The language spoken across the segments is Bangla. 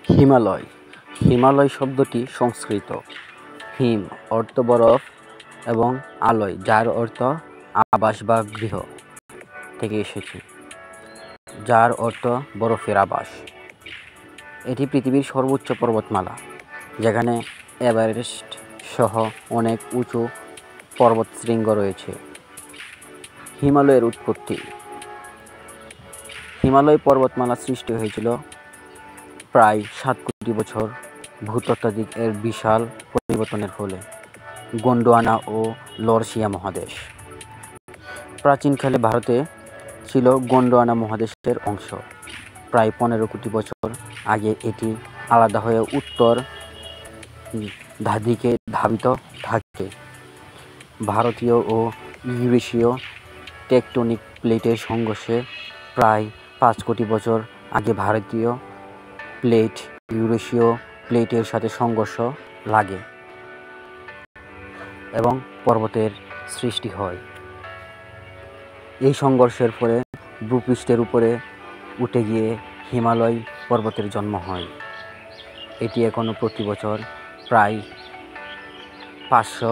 হিমালয়। হিমালয় শব্দটি সংস্কৃত হিম অর্থ বরফ এবং আলয় যার অর্থ আবাস বা গৃহ থেকে এসেছে, যার অর্থ বরফের আবাস। এটি পৃথিবীর সর্বোচ্চ পর্বতমালা, যেখানে এভারেস্ট সহ অনেক উঁচু পর্বতশৃঙ্গ রয়েছে। হিমালয়ের উৎপত্তি। হিমালয় পর্বতমালা সৃষ্টি হয়েছিল প্রায় 7 কোটি বছর ভূতাত্ত্বিক এর বিশাল পরিবর্তনের ফলে। গোন্ডোয়ানা ও লরসিয়া মহাদেশ। প্রাচীনকালে ভারতে ছিল গোন্ডোয়ানা মহাদেশের অংশ। প্রায় 15 কোটি বছর আগে এটি আলাদা হয়ে উত্তর দিকে ধাবিত থাকে। ভারতীয় ও ইউরেশীয় টেকটনিক প্লেটের সংঘর্ষে প্রায় 5 কোটি বছর আগে ভারতীয় প্লেট ইউরেশীয় প্লেটের সাথে সংঘর্ষ লাগে এবং পর্বতের সৃষ্টি হয়। এই সংঘর্ষের ফলে ভূপৃষ্ঠের উপরে উঠে গিয়ে হিমালয় পর্বতের জন্ম হয়। এটি এখনও প্রতি বছর প্রায় 500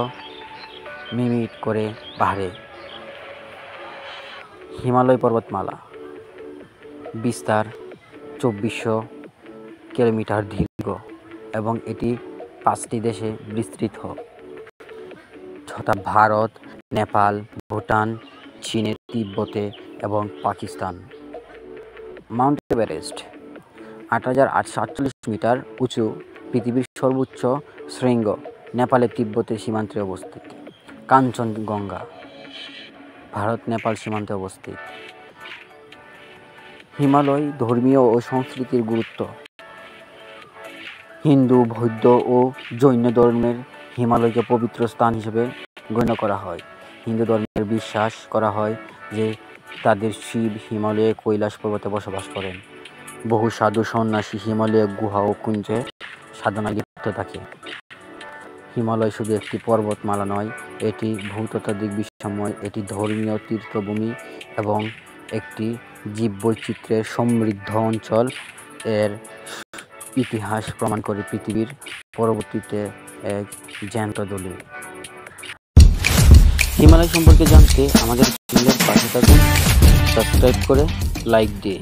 মিমি করে বাড়ে। হিমালয় পর্বতমালা বিস্তার 2400 কিলোমিটার দীর্ঘ এবং এটি 5টি দেশে বিস্তৃত, যথা ভারত, নেপাল, ভুটান, চীনের তিব্বতে এবং পাকিস্তান। মাউন্ট এভারেস্ট 8848 মিটার উঁচু, পৃথিবীর সর্বোচ্চ শৃঙ্গ, নেপালের তিব্বতের সীমান্তে অবস্থিত। কাঞ্চনজঙ্ঘা ভারত নেপাল সীমান্তে অবস্থিত। হিমালয় ধর্মীয় ও সংস্কৃতির গুরুত্ব। হিন্দু, বৌদ্ধ ও জৈন ধর্মের হিমালয়কে পবিত্র স্থান হিসেবে গণ্য করা হয়। হিন্দু ধর্মের বিশ্বাস করা হয় যে তাদের শিব হিমালয়ে কৈলাস পর্বতে বসবাস করেন। বহু সাধু সন্ন্যাসী হিমালয়ে গুহা ও কুঞ্জে সাধনায় লিপ্ত থাকে। হিমালয় শুধু একটি পর্বতমালা নয়, এটি ভূতাত্ত্বিক বিস্ময়, এটি ধর্মীয় তীর্থভূমি এবং একটি জীববৈচিত্র্যের সমৃদ্ধ অঞ্চল। এর ইতিহাস প্রমাণ করে পৃথিবীর পরবর্তীতে এক জ্যান্ত দলিল। হিমালয় সম্পর্কে জানতে আমাদের চ্যানেলের পাশে থাকুন, সাবস্ক্রাইব করে লাইক দিয়ে।